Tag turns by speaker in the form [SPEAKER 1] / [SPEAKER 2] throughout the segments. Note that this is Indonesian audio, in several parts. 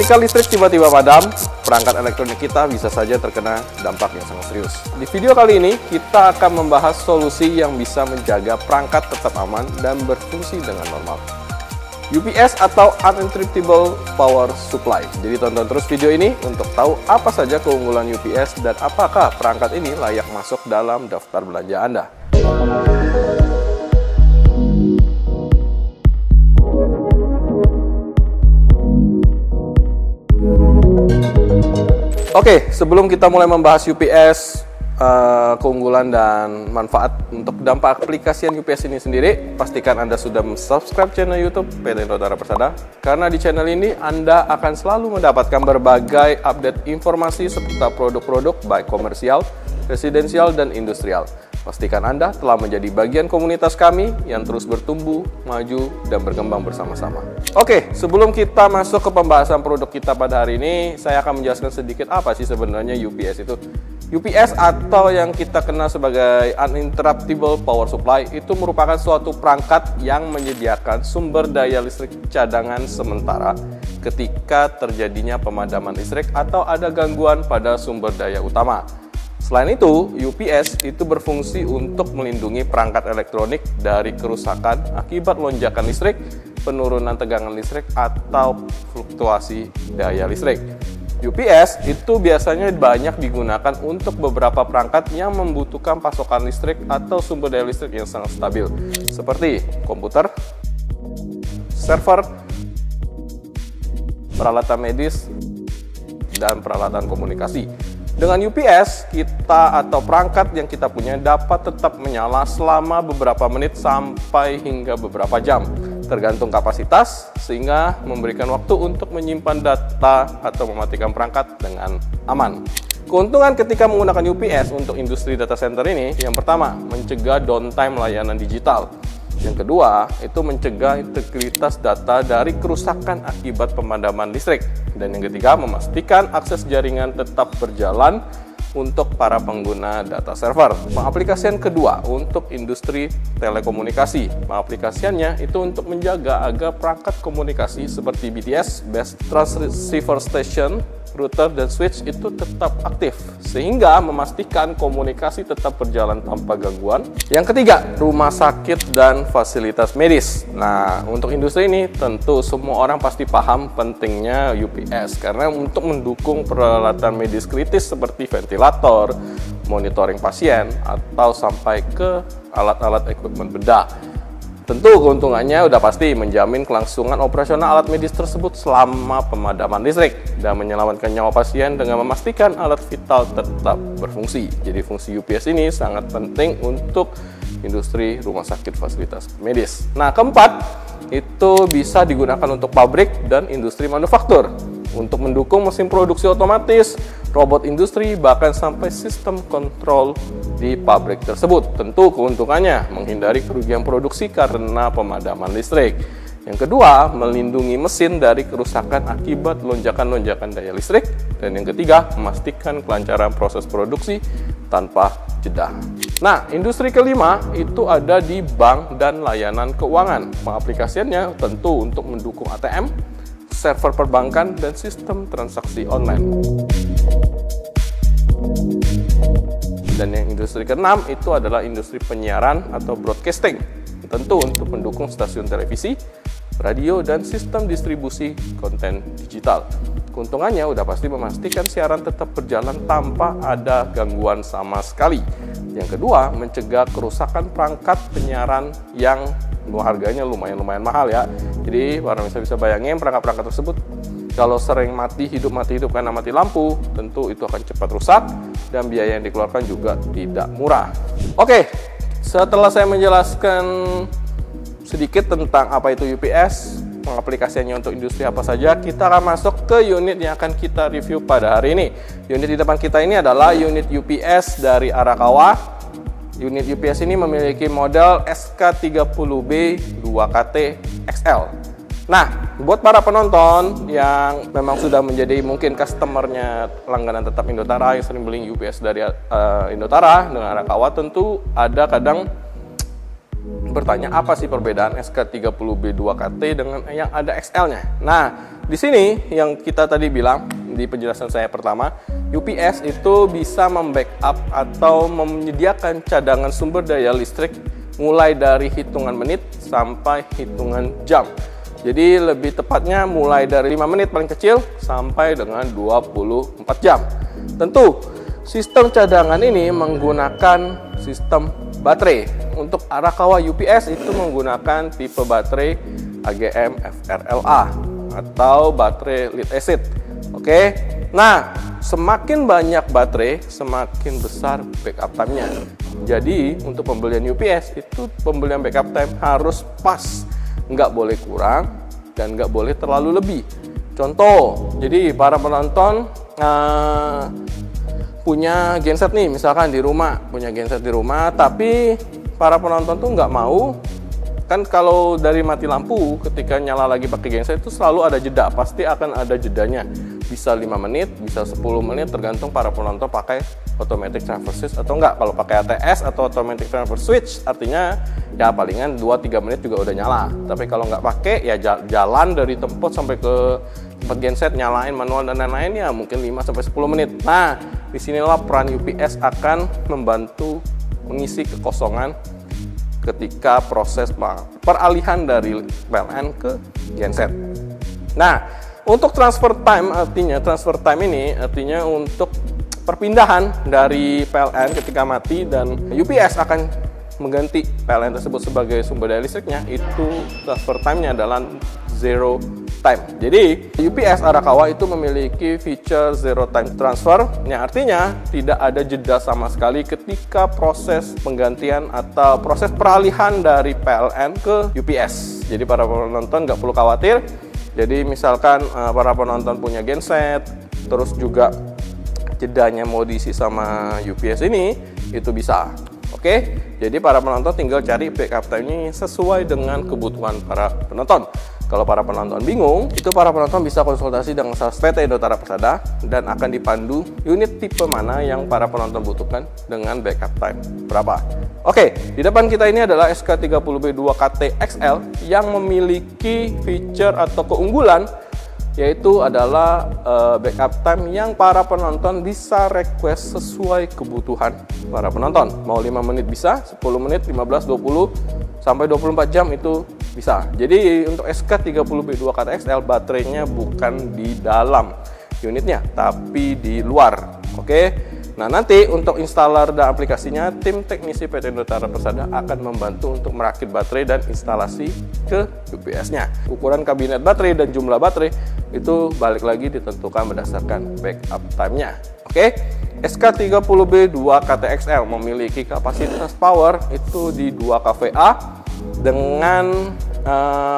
[SPEAKER 1] Ketika listrik tiba-tiba padam, perangkat elektronik kita bisa saja terkena dampak yang sangat serius. Di video kali ini, kita akan membahas solusi yang bisa menjaga perangkat tetap aman dan berfungsi dengan normal. UPS atau Uninterruptible Power Supply. Jadi tonton terus video ini untuk tahu apa saja keunggulan UPS dan apakah perangkat ini layak masuk dalam daftar belanja Anda. Oke, sebelum kita mulai membahas UPS, keunggulan dan manfaat untuk dampak aplikasian UPS ini sendiri, pastikan Anda sudah subscribe channel YouTube PT Indotara Persada, karena di channel ini Anda akan selalu mendapatkan berbagai update informasi seputar produk-produk baik komersial, residensial, dan industrial. Pastikan Anda telah menjadi bagian komunitas kami yang terus bertumbuh, maju, dan berkembang bersama-sama. Oke, sebelum kita masuk ke pembahasan produk kita pada hari ini, saya akan menjelaskan sedikit apa sih sebenarnya UPS itu. UPS atau yang kita kenal sebagai Uninterruptible Power Supply itu merupakan suatu perangkat yang menyediakan sumber daya listrik cadangan sementara ketika terjadinya pemadaman listrik atau ada gangguan pada sumber daya utama. Selain itu, UPS itu berfungsi untuk melindungi perangkat elektronik dari kerusakan akibat lonjakan listrik, penurunan tegangan listrik, atau fluktuasi daya listrik. UPS itu biasanya banyak digunakan untuk beberapa perangkat yang membutuhkan pasokan listrik atau sumber daya listrik yang sangat stabil, seperti komputer, server, peralatan medis, dan peralatan komunikasi. Dengan UPS, kita atau perangkat yang kita punya dapat tetap menyala selama beberapa menit sampai hingga beberapa jam, tergantung kapasitas, sehingga memberikan waktu untuk menyimpan data atau mematikan perangkat dengan aman. Keuntungan ketika menggunakan UPS untuk industri data center ini, yang pertama, mencegah downtime layanan digital. Yang kedua, itu mencegah integritas data dari kerusakan akibat pemadaman listrik. Dan yang ketiga, memastikan akses jaringan tetap berjalan untuk para pengguna data server. Pengaplikasian kedua untuk industri telekomunikasi. Pengaplikasiannya itu untuk menjaga agar perangkat komunikasi seperti BTS, Base Transceiver Station, router, dan switch itu tetap aktif, sehingga memastikan komunikasi tetap berjalan tanpa gangguan. Yang ketiga, rumah sakit dan fasilitas medis. Nah, untuk industri ini tentu semua orang pasti paham pentingnya UPS, karena untuk mendukung peralatan medis kritis seperti ventilator, monitoring pasien, atau sampai ke alat-alat equipment bedah. Tentu keuntungannya udah pasti menjamin kelangsungan operasional alat medis tersebut selama pemadaman listrik dan menyelamatkan nyawa pasien dengan memastikan alat vital tetap berfungsi. Jadi fungsi UPS ini sangat penting untuk industri rumah sakit fasilitas medis. Nah, keempat, itu bisa digunakan untuk pabrik dan industri manufaktur, untuk mendukung mesin produksi otomatis, robot industri, bahkan sampai sistem kontrol di pabrik tersebut. Tentu keuntungannya menghindari kerugian produksi karena pemadaman listrik. Yang kedua, melindungi mesin dari kerusakan akibat lonjakan-lonjakan daya listrik. Dan yang ketiga, memastikan kelancaran proses produksi tanpa jeda. Nah, industri kelima itu ada di bank dan layanan keuangan. Pengaplikasiannya tentu untuk mendukung ATM, server perbankan, dan sistem transaksi online. Dan yang industri keenam itu adalah industri penyiaran atau broadcasting, tentu untuk mendukung stasiun televisi, radio, dan sistem distribusi konten digital. Keuntungannya udah pasti memastikan siaran tetap berjalan tanpa ada gangguan sama sekali. Yang kedua, mencegah kerusakan perangkat penyiaran yang harganya lumayan mahal ya. Jadi para bisa bayangin perangkat-perangkat tersebut kalau sering mati hidup karena mati lampu, tentu itu akan cepat rusak dan biaya yang dikeluarkan juga tidak murah. Oke, setelah saya menjelaskan sedikit tentang apa itu UPS, pengaplikasiannya untuk industri apa saja, kita akan masuk ke unit yang akan kita review pada hari ini. Unit di depan kita ini adalah unit UPS dari Arakawa. Unit UPS ini memiliki model SK30B 2KT XL. Nah, buat para penonton yang memang sudah menjadi mungkin customernya langganan tetap Indotara yang sering beli UPS dari Indotara dengan Arakawa, tentu ada kadang bertanya apa sih perbedaan SK30B2KT dengan yang ada XL-nya. Nah, di sini yang kita tadi bilang di penjelasan saya pertama, UPS itu bisa membackup atau menyediakan cadangan sumber daya listrik mulai dari hitungan menit sampai hitungan jam. Jadi lebih tepatnya mulai dari 5 menit paling kecil sampai dengan 24 jam. Tentu sistem cadangan ini menggunakan sistem baterai. Untuk Arakawa UPS itu menggunakan tipe baterai AGM FRLA atau baterai lead acid. Oke. Nah, semakin banyak baterai, semakin besar backup time-nya. Jadi, untuk pembelian UPS itu pembelian backup time harus pas. Nggak boleh kurang dan nggak boleh terlalu lebih. Contoh, jadi para penonton punya genset nih, misalkan di rumah, punya genset di rumah, tapi para penonton tuh nggak mau, kan kalau dari mati lampu ketika nyala lagi pakai genset itu selalu ada jeda, pasti akan ada jedanya, bisa 5 menit, bisa 10 menit, tergantung para penonton pakai automatic transfer switch atau enggak. Kalau pakai ATS atau automatic transfer switch artinya ya palingan 2-3 menit juga udah nyala, tapi kalau nggak pakai ya jalan dari tempat sampai ke tempat genset, nyalain manual dan lain-lain ya mungkin 5-10 menit. Nah, disinilah peran UPS akan membantu mengisi kekosongan ketika proses peralihan dari PLN ke genset. Nah, untuk transfer time ini artinya untuk perpindahan dari PLN ketika mati dan UPS akan mengganti PLN tersebut sebagai sumber daya listriknya, itu transfer time-nya adalah zero time. Jadi UPS Arakawa itu memiliki feature zero time transfer, yang artinya tidak ada jeda sama sekali ketika proses penggantian atau proses peralihan dari PLN ke UPS. Jadi para penonton nggak perlu khawatir. Jadi misalkan para penonton punya genset, terus juga jedanya mau diisi sama UPS ini, itu bisa. Oke, jadi para penonton tinggal cari backup time-nya sesuai dengan kebutuhan para penonton. Kalau para penonton bingung, itu para penonton bisa konsultasi dengan sales PT Indotara Persada dan akan dipandu unit tipe mana yang para penonton butuhkan dengan backup time berapa. Oke, di depan kita ini adalah SK30B2KT XL yang memiliki feature atau keunggulan, yaitu adalah backup time yang para penonton bisa request sesuai kebutuhan para penonton. Mau 5 menit bisa, 10 menit, 15, 20, sampai 24 jam itu bisa. Jadi untuk SK30B2KT XL baterainya bukan di dalam unitnya, tapi di luar. Oke. Nah, nanti untuk installer dan aplikasinya, tim teknisi PT Indotara Persada akan membantu untuk merakit baterai dan instalasi ke UPS-nya. Ukuran kabinet baterai dan jumlah baterai itu balik lagi ditentukan berdasarkan backup time-nya. Oke. SK30B2KT XL memiliki kapasitas power itu di 2 kVA dengan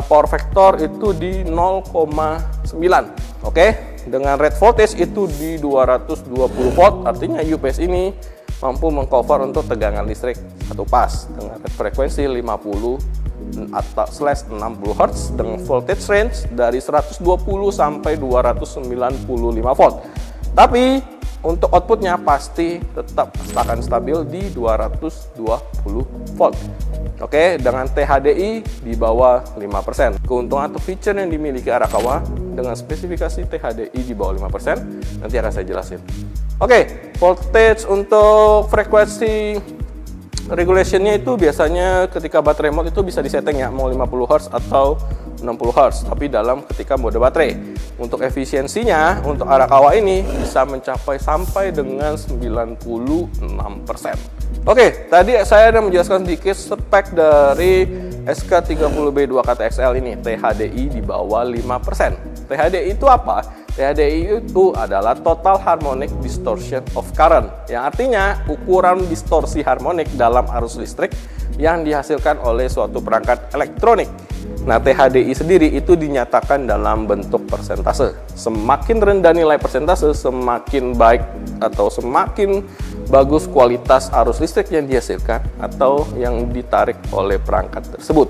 [SPEAKER 1] power factor itu di 0,9. Oke. Dengan rate voltage itu di 220 volt, artinya UPS ini mampu mengcover untuk tegangan listrik satu pas dengan rate frekuensi 50/60 Hz dengan voltage range dari 120 sampai 295 volt. Tapi untuk outputnya pasti tetap akan stabil di 220 volt. Oke, dengan THDI di bawah 5%. Keuntungan atau feature yang dimiliki Arakawa dengan spesifikasi THDI di bawah 5%, nanti akan saya jelasin. Oke, voltage untuk frekuensi regulationnya itu biasanya ketika baterai mode itu bisa disetting ya, mau 50 Hz atau 60 Hz, tapi dalam ketika mode baterai. Untuk efisiensinya, untuk Arakawa ini bisa mencapai sampai dengan 96%. Oke, tadi saya sudah menjelaskan sedikit spek dari SK30B2KT XL ini, THDI di bawah 5%. THDI itu apa? THDI itu adalah Total Harmonic Distortion of Current, yang artinya ukuran distorsi harmonik dalam arus listrik yang dihasilkan oleh suatu perangkat elektronik. Nah, THDI sendiri itu dinyatakan dalam bentuk persentase. Semakin rendah nilai persentase, semakin baik atau semakin bagus kualitas arus listrik yang dihasilkan atau yang ditarik oleh perangkat tersebut.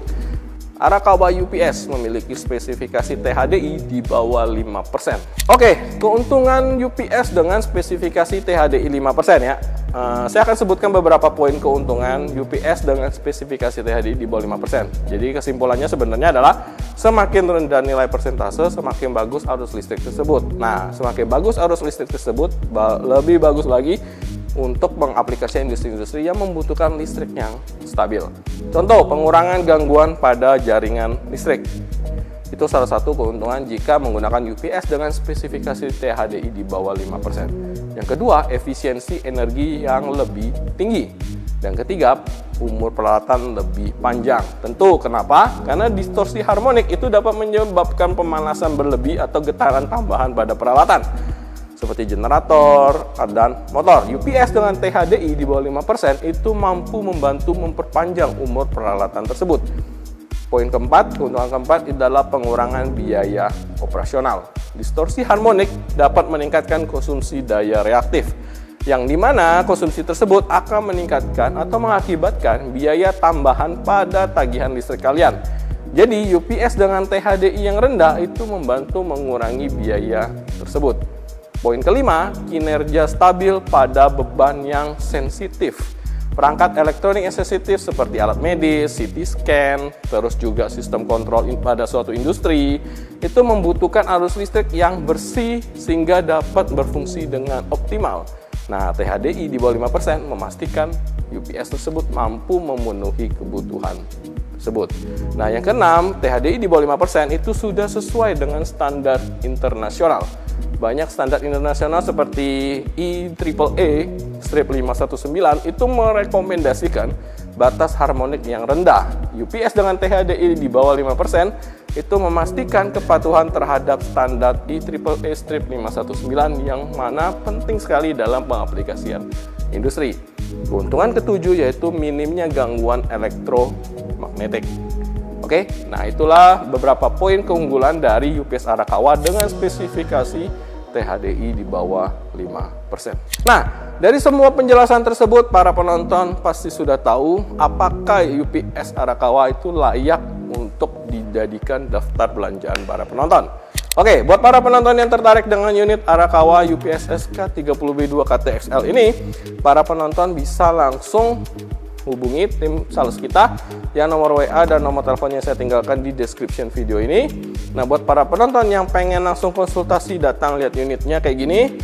[SPEAKER 1] Arakawa UPS memiliki spesifikasi THDI di bawah 5%. Oke, keuntungan UPS dengan spesifikasi THDI 5% ya. Saya akan sebutkan beberapa poin keuntungan UPS dengan spesifikasi THDI di bawah 5%. Jadi kesimpulannya sebenarnya adalah semakin rendah nilai persentase, semakin bagus arus listrik tersebut. Nah, semakin bagus arus listrik tersebut, lebih bagus lagi untuk mengaplikasikan industri-industri yang membutuhkan listrik yang stabil. Contoh, pengurangan gangguan pada jaringan listrik. Itu salah satu keuntungan jika menggunakan UPS dengan spesifikasi THDI di bawah 5%. Yang kedua, efisiensi energi yang lebih tinggi. Dan ketiga, umur peralatan lebih panjang. Tentu, kenapa? Karena distorsi harmonik itu dapat menyebabkan pemanasan berlebih atau getaran tambahan pada peralatan, seperti generator dan motor. UPS dengan THDI di bawah 5% itu mampu membantu memperpanjang umur peralatan tersebut. Poin keempat, keuntungan keempat adalah pengurangan biaya operasional. Distorsi harmonik dapat meningkatkan konsumsi daya reaktif, yang dimana konsumsi tersebut akan meningkatkan atau mengakibatkan biaya tambahan pada tagihan listrik kalian. Jadi UPS dengan THDI yang rendah itu membantu mengurangi biaya tersebut. Poin kelima, kinerja stabil pada beban yang sensitif. Perangkat elektronik yang sensitif seperti alat medis, CT scan, terus juga sistem kontrol pada suatu industri, itu membutuhkan arus listrik yang bersih sehingga dapat berfungsi dengan optimal. Nah, THDI di bawah 5% memastikan UPS tersebut mampu memenuhi kebutuhan tersebut. Nah, yang keenam, THDI di bawah 5% itu sudah sesuai dengan standar internasional. Banyak standar internasional seperti IEEE 519 itu merekomendasikan batas harmonik yang rendah. UPS dengan THDI di bawah 5% itu memastikan kepatuhan terhadap standar IEEE 519 yang mana penting sekali dalam pengaplikasian industri. Keuntungan ketujuh yaitu minimnya gangguan elektromagnetik. Oke, nah itulah beberapa poin keunggulan dari UPS Arakawa dengan spesifikasi THDI di bawah 5%. Nah, dari semua penjelasan tersebut, para penonton pasti sudah tahu apakah UPS Arakawa itu layak untuk dijadikan daftar belanjaan para penonton. Oke, buat para penonton yang tertarik dengan unit Arakawa UPS SK30B2 KTXL ini, para penonton bisa langsung hubungi tim sales kita yang nomor WA dan nomor teleponnya saya tinggalkan di description video ini. Nah, buat para penonton yang pengen langsung konsultasi, datang lihat unitnya kayak gini,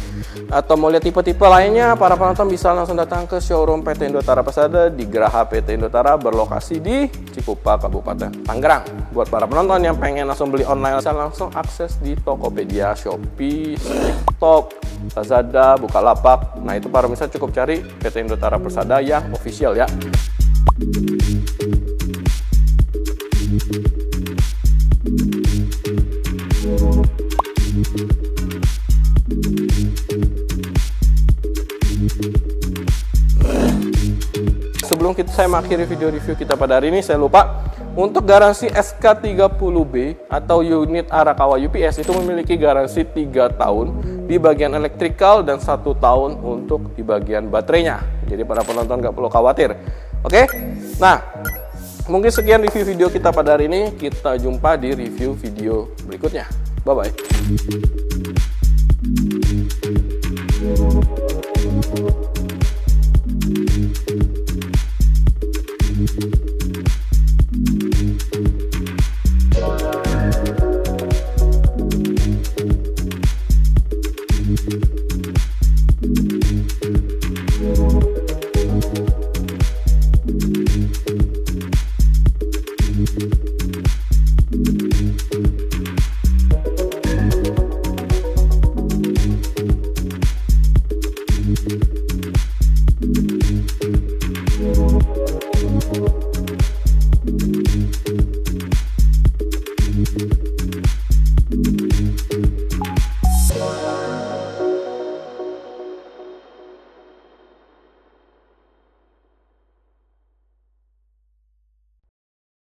[SPEAKER 1] atau mau lihat tipe-tipe lainnya, para penonton bisa langsung datang ke showroom PT Indotara Persada di Geraha PT Indotara berlokasi di Cikupa, Kabupaten Tangerang. Buat para penonton yang pengen langsung beli online, bisa langsung akses di Tokopedia, Shopee, TikTok, Lazada, Bukalapak. Nah, itu para pemirsa cukup cari PT Indotara Persada yang official ya. Sebelum saya mengakhiri video review kita pada hari ini, saya lupa, untuk garansi SK30B atau unit Arakawa UPS itu memiliki garansi 3 tahun di bagian elektrikal dan 1 tahun untuk di bagian baterainya. Jadi para penonton nggak perlu khawatir. Oke, nah mungkin sekian review video kita pada hari ini. Kita jumpa di review video berikutnya. Bye-bye.